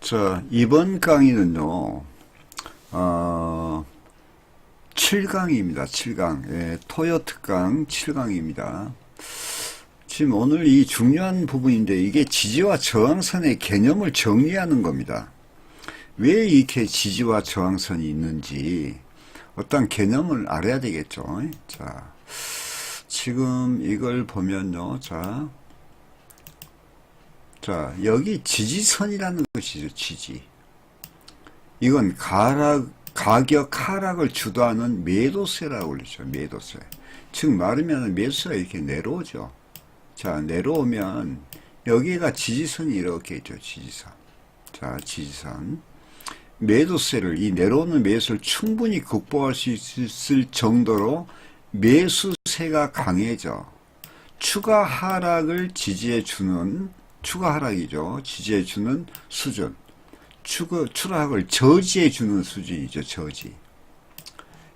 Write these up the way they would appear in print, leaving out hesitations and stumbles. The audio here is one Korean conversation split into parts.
자, 이번 강의는요, 7강입니다. 7강. 예, 토요 특강 7강입니다. 지금 오늘 이 중요한 부분인데, 이게 지지와 저항선의 개념을 정리하는 겁니다. 왜 이렇게 지지와 저항선이 있는지, 어떤 개념을 알아야 되겠죠. 자, 지금 이걸 보면요, 자, 여기 지지선이라는 것이죠, 지지. 이건 가격 하락을 주도하는 매도세라고 그러죠, 매도세. 즉 말하면 매수가 이렇게 내려오죠. 자, 내려오면 여기가 지지선이 이렇게 있죠, 지지선. 자, 지지선. 매도세를, 이 내려오는 매수를 충분히 극복할 수 있을 정도로 매수세가 강해져. 추가 하락을 지지해주는, 추가 하락이죠. 지지해주는 수준. 추가 하락을 저지해주는 수준이죠. 저지.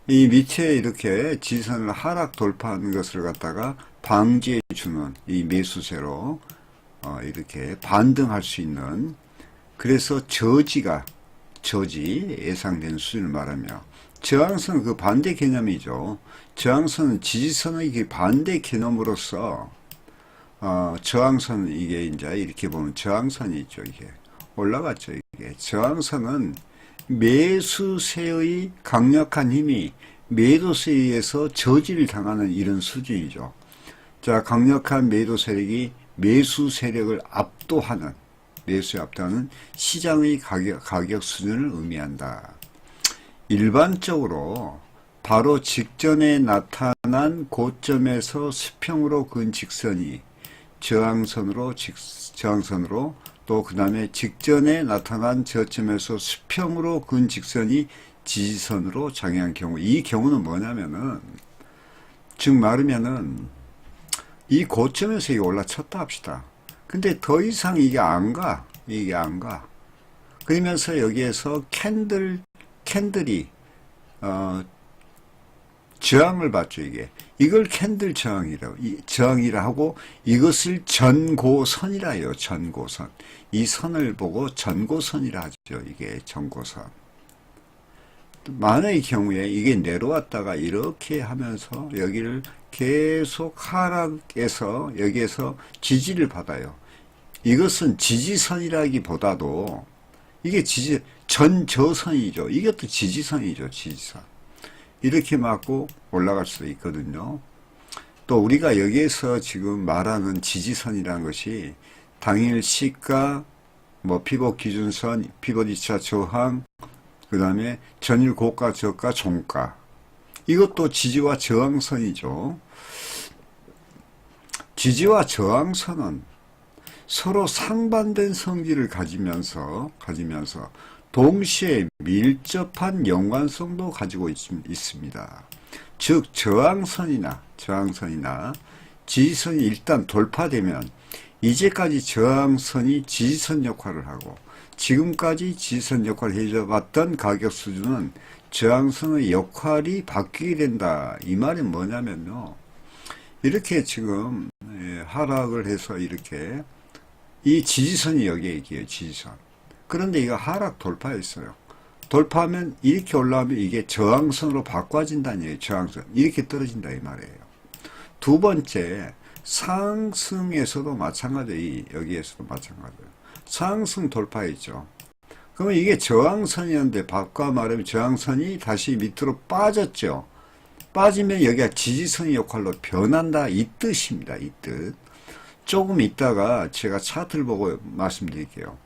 이 밑에 이렇게 지지선을 하락 돌파하는 것을 갖다가 방지해주는 이 매수세로 이렇게 반등할 수 있는, 그래서 저지 예상되는 수준을 말하며, 저항선은 그 반대 개념이죠. 저항선은 지지선의 반대 개념으로서 저항선은 이게 이제 이렇게 보면 저항선이 있죠. 이게 올라갔죠. 이게 저항선은 매수세의 강력한 힘이 매도세에 의해서 저지를 당하는 이런 수준이죠. 자, 강력한 매도 세력이 매수 세력을 압도하는, 매수에 압도하는 시장의 가격 수준을 의미한다. 일반적으로 바로 직전에 나타난 고점에서 수평으로 근 직선이 저항선으로 또 그 다음에 직전에 나타난 저점에서 수평으로 근 직선이 지지선으로 작용한 경우, 이 경우는 뭐냐면은, 즉 말하면은 이 고점에서 이게 올라쳤다 합시다. 근데 더 이상 이게 안 가. 그러면서 여기에서 캔들이 저항을 받죠. 이걸 캔들 저항이라 하고, 이것을 전고선이라 해요. 전고선. 이 선을 보고 전고선이라 하죠. 이게 전고선. 만의 경우에 이게 내려왔다가 이렇게 하면서 여기를 계속 하락해서 여기에서 지지를 받아요. 이것은 지지선이라기보다도 이게 전저선이죠. 이것도 지지선이죠. 지지선. 이렇게 맞고 올라갈 수도 있거든요. 또 우리가 여기에서 지금 말하는 지지선이라는 것이 당일 시가, 피봇 기준선, 피봇 2차 저항, 그 다음에 전일 고가, 저가, 종가. 이것도 지지와 저항선이죠. 지지와 저항선은 서로 상반된 성질을 가지면서 동시에 밀접한 연관성도 가지고 있습니다. 즉 저항선이나 지지선이 일단 돌파되면 이제까지 저항선이 지지선 역할을 하고, 지금까지 지지선 역할을 해줘왔던 가격 수준은 저항선의 역할이 바뀌게 된다. 이 말이 뭐냐면요, 이렇게 지금 하락을 해서 이렇게 이 지지선이 여기에 있게요. 지지선. 그런데 이거 하락 돌파했어요. 돌파하면 이렇게 올라오면 이게 저항선으로 바꿔진다는 얘기예요. 저항선. 이렇게 떨어진다 이 말이에요. 두 번째, 상승에서도 마찬가지예요. 여기에서도 마찬가지예요. 상승 돌파했죠. 그러면 이게 저항선이었는데 바꿔 말하면 저항선이 다시 밑으로 빠졌죠. 빠지면 여기가 지지선의 역할로 변한다 이 뜻입니다. 이 뜻. 조금 있다가 제가 차트를 보고 말씀드릴게요.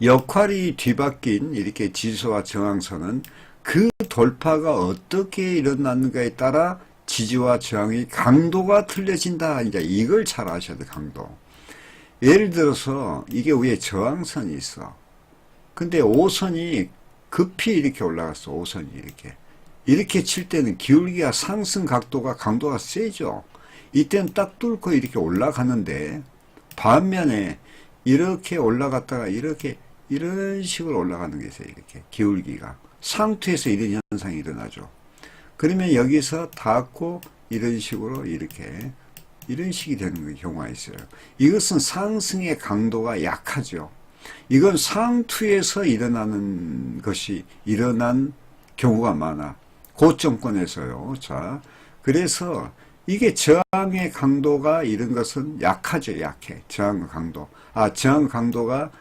역할이 뒤바뀐 이렇게 지지와 저항선은 그 돌파가 어떻게 일어났는가에 따라 지지와 저항의 강도가 틀려진다. 이제 이걸 잘 아셔야 돼요. 강도. 예를 들어서 이게 위에 저항선이 있어. 근데 5선이 급히 이렇게 올라갔어. 5선이 이렇게 칠 때는 기울기가 상승 강도가 세죠. 이때는 딱 뚫고 이렇게 올라가는데, 반면에 이렇게 올라갔다가 이런 식으로 올라가는 게 있어요. 이렇게 기울기가 상투에서 이런 현상이 일어나죠. 그러면 여기서 닿고 이런 식으로 이런 식이 되는 경우가 있어요. 이것은 상승의 강도가 약하죠. 이건 상투에서 일어난 경우가 많아. 고정권에서요. 자, 그래서 이게 저항의 강도가 이런 것은 약하죠. 약해. 저항 강도. 저항 강도가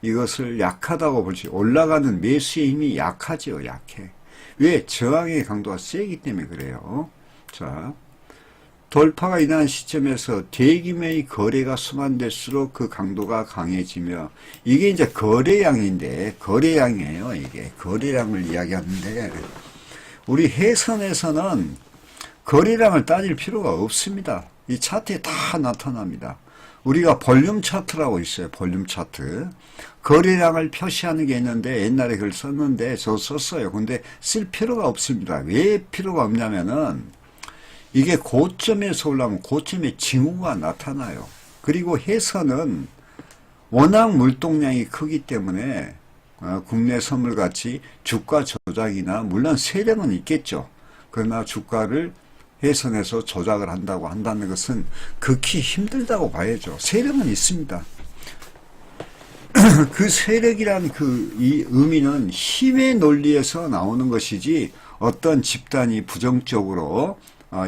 이것을 약하다고 볼지, 올라가는 매수의 힘이 약하죠. 약해. 왜? 저항의 강도가 세기 때문에 그래요. 자, 돌파가 일어난 시점에서 대규모의 거래가 수반될수록 그 강도가 강해지며, 이게 이제 거래량인데, 거래량이에요. 이게 거래량을 이야기하는데, 우리 해선에서는 거래량을 따질 필요가 없습니다. 이 차트에 다 나타납니다. 우리가 볼륨 차트라고 있어요. 볼륨 차트. 거래량을 표시하는 게 있는데, 옛날에 그걸 썼는데 저 썼어요. 근데 쓸 필요가 없습니다. 왜 필요가 없냐면은 이게 고점에서 올라오면 고점에 징후가 나타나요. 그리고 해선은 워낙 물동량이 크기 때문에 국내 선물같이 주가 조작이나, 물론 세력은 있겠죠. 그러나 주가를 해선에서 조작을 한다는 것은 극히 힘들다고 봐야죠. 세력은 있습니다. 그 세력이란 이 의미는 힘의 논리에서 나오는 것이지, 어떤 집단이 부정적으로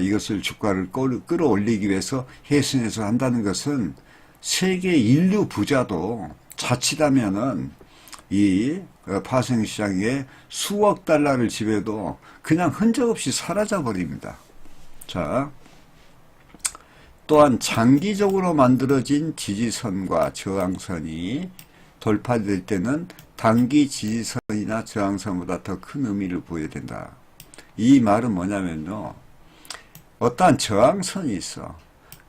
이것을 주가를 끌어올리기 위해서 해선에서 한다는 것은 세계 인류 부자도 자칫하면은 이 파생시장에 수억 달러를 지배도 그냥 흔적 없이 사라져 버립니다. 자, 또한 장기적으로 만들어진 지지선과 저항선이 돌파될 때는 단기 지지선이나 저항선보다 더 큰 의미를 부여야 된다. 이 말은 뭐냐면요, 어떠한 저항선이 있어.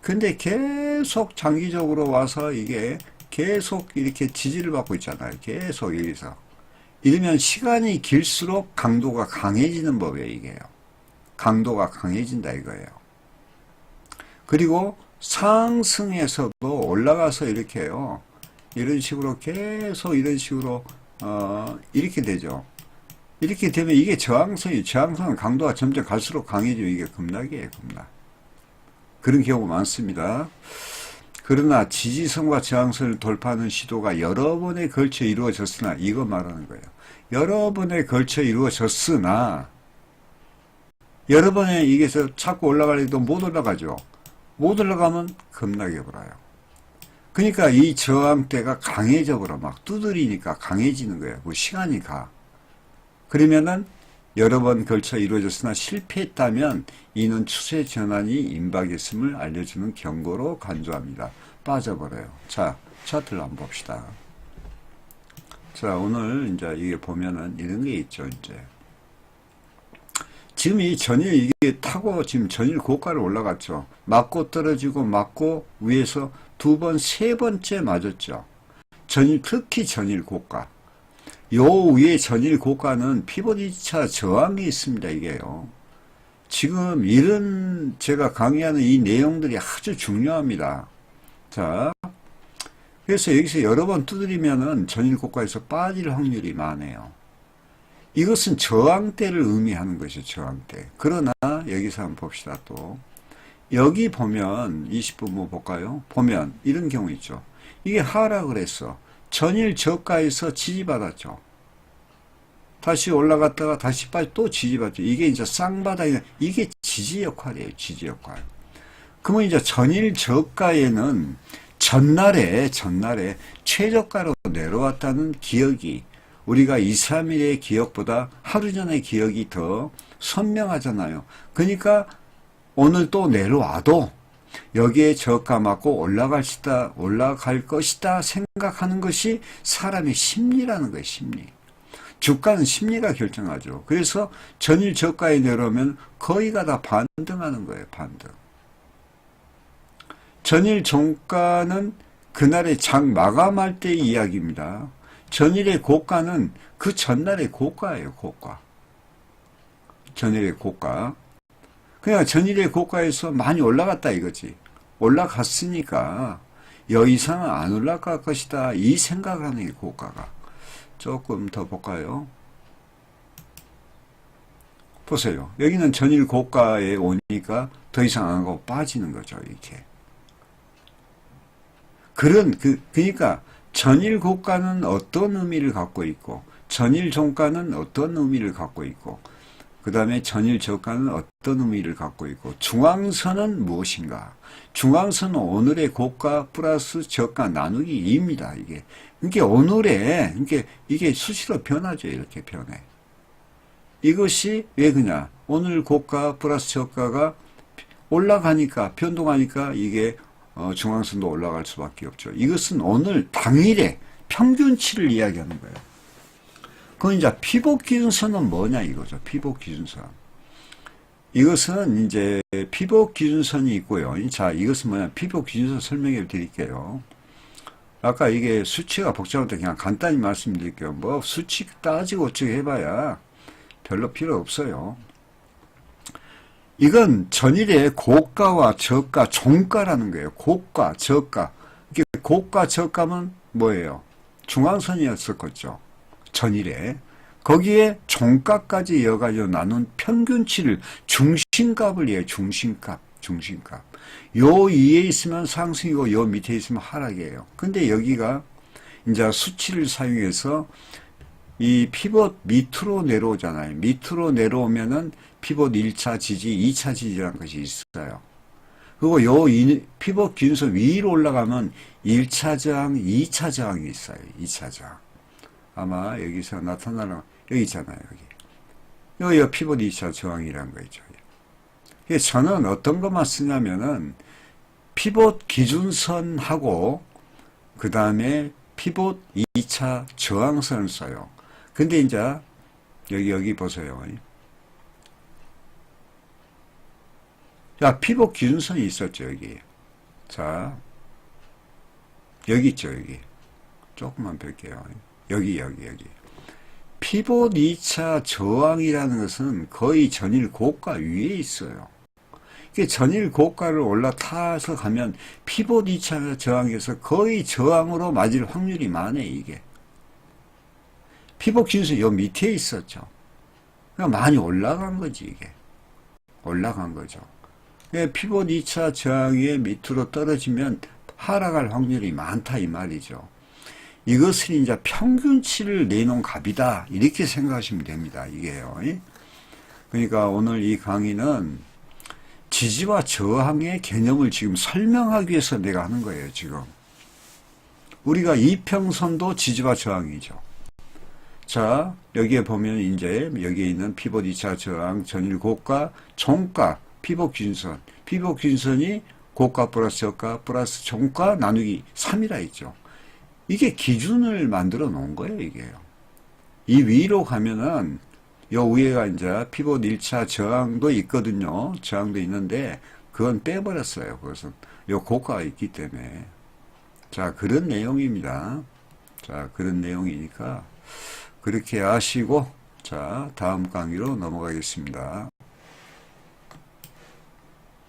근데 계속 장기적으로 와서 이게 계속 이렇게 지지를 받고 있잖아요. 계속 여기서. 이러면 시간이 길수록 강도가 강해지는 법이에요. 이게요. 강도가 강해진다 이거예요. 그리고 상승에서도 올라가서 이렇게요. 이런 식으로 계속 이런 식으로 이렇게 되죠. 이렇게 되면 이게 저항선은 강도가 점점 갈수록 강해지고 이게 급락이에요. 급락. 그런 경우 많습니다. 그러나 지지선과 저항선을 돌파하는 시도가 여러 번에 걸쳐 이루어졌으나, 이거 말하는 거예요. 여러 번에 걸쳐 이루어졌으나 여러 번에 이게 자꾸 올라가려도 못 올라가죠. 못 올라가면 급락해버려요. 그러니까 이 저항대가 강해져 버려. 막 두드리니까 강해지는 거예요. 그 시간이 가. 그러면은 여러 번 걸쳐 이루어졌으나 실패했다면 이는 추세 전환이 임박했음을 알려주는 경고로 간주합니다. 빠져버려요. 자, 차트를 한번 봅시다. 자, 오늘 이제 이게 보면은 이런 게 있죠. 이제 지금 이 전일 이게 타고 지금 전일 고가를 올라갔죠. 맞고 떨어지고 맞고 위에서 두 번, 세 번째 맞았죠. 특히 전일 고가. 요 위에 전일 고가는 피보디차 저항이 있습니다. 이게요. 지금 이런 제가 강의하는 이 내용들이 아주 중요합니다. 자, 그래서 여기서 여러 번 두드리면은 전일 고가에서 빠질 확률이 많아요. 이것은 저항대를 의미하는 것이죠. 저항대. 그러나 여기서 한번 봅시다. 또 여기 보면 20분 뭐 볼까요? 보면 이런 경우 있죠. 이게 하락을 했어. 전일 저가에서 지지받았죠. 다시 올라갔다가 다시 또 지지받죠. 이게 이제 쌍바닥이, 이게 지지 역할이에요. 지지 역할. 그러면 이제 전일 저가에는 전날에 최저가로 내려왔다는 기억이, 우리가 2, 3일의 기억보다 하루 전의 기억이 더 선명하잖아요. 그러니까 오늘 또 내려와도 여기에 저가 맞고 올라갈 것이다 생각하는 것이 사람의 심리라는 거예요. 심리. 주가는 심리가 결정하죠. 그래서 전일 저가에 내려오면 거의가 다 반등하는 거예요. 반등. 전일 종가는 그날의 장 마감할 때의 이야기입니다. 전일의 고가는 그 전날의 고가예요. 고가. 전일의 고가. 그냥 전일의 고가에서 많이 올라갔다 이거지. 올라갔으니까 여 이상은 안 올라갈 것이다. 이 생각을 하는 게 고가가. 조금 더 볼까요? 보세요. 여기는 전일 고가에 오니까 더 이상 안 가고 빠지는 거죠. 이렇게. 그러니까 전일 고가는 어떤 의미를 갖고 있고, 전일 종가는 어떤 의미를 갖고 있고, 그 다음에 전일 저가는 어떤 의미를 갖고 있고, 중앙선은 무엇인가? 중앙선은 오늘의 고가 플러스 저가 나누기 2입니다. 이게 오늘의, 이게 수시로 변하죠. 이렇게 변해. 이것이 왜 그냐? 오늘 고가 플러스 저가가 올라가니까, 변동하니까 이게 중앙선도 올라갈 수밖에 없죠. 이것은 오늘 당일의 평균치를 이야기하는 거예요. 그건 이제 피복 기준선은 뭐냐 이거죠. 피복 기준선. 이것은 이제 피복 기준선이 있고요. 자, 이것은 뭐냐? 피복 기준선 설명해 드릴게요. 아까 이게 수치가 복잡한데 그냥 간단히 말씀드릴게요. 뭐 수치 따지고 어쩌고 해봐야 별로 필요 없어요. 이건 전일의 고가와 저가, 종가라는 거예요. 고가, 저가. 이게 고가, 저가면 뭐예요? 중앙선이었었겠죠. 전일에. 거기에 종가까지 이어가지고 나눈 평균치를 중심값을 이해해요. 중심값. 요 위에 있으면 상승이고 요 밑에 있으면 하락이에요. 근데 여기가 이제 수치를 사용해서 이 피벗 밑으로 내려오잖아요. 밑으로 내려오면은 피벗 1차 지지, 2차 지지라는 것이 있어요. 그리고 요 피벗 기준선 위로 올라가면 1차 저항, 2차 저항이 있어요. 2차 저항. 아마 여기서 나타나는, 여기 있잖아요. 여기 피벗 2차 저항이라는 거 있죠. 그래서 저는 어떤 것만 쓰냐면은 피벗 기준선하고 그 다음에 피벗 2차 저항선을 써요. 근데 이제 여기 보세요. 자, 피벗 기준선이 있었죠, 여기. 자, 여기 있죠, 여기. 조금만 뺄게요. 여기. 피벗 2차 저항이라는 것은 거의 전일 고가 위에 있어요. 이게 전일 고가를 올라타서 가면 피벗 2차 저항에서 거의 저항으로 맞을 확률이 많아요, 이게. 피벗 기준선이 요 밑에 있었죠. 그러니까 많이 올라간 거지, 이게. 올라간 거죠. 피벗 2차 저항의 밑으로 떨어지면 하락할 확률이 많다 이 말이죠. 이것을 이제 평균치를 내놓은 값이다 이렇게 생각하시면 됩니다. 이게요. 그러니까 오늘 이 강의는 지지와 저항의 개념을 지금 설명하기 위해서 내가 하는 거예요. 지금 우리가 이평선도 지지와 저항이죠. 자, 여기에 보면 이제 여기에 있는 피벗 2차 저항, 전일 고가, 종가, 피벗 기준선. 피벗 기준선이 고가 플러스 저가 플러스 종가 나누기 3이라 있죠. 이게 기준을 만들어 놓은 거예요, 이게요. 이 위로 가면은 요 위에가 이제 피벗 1차 저항도 있거든요. 저항도 있는데 그건 빼버렸어요. 그것은 요 고가가 있기 때문에. 자, 그런 내용입니다. 자, 그런 내용이니까 그렇게 아시고 자, 다음 강의로 넘어가겠습니다.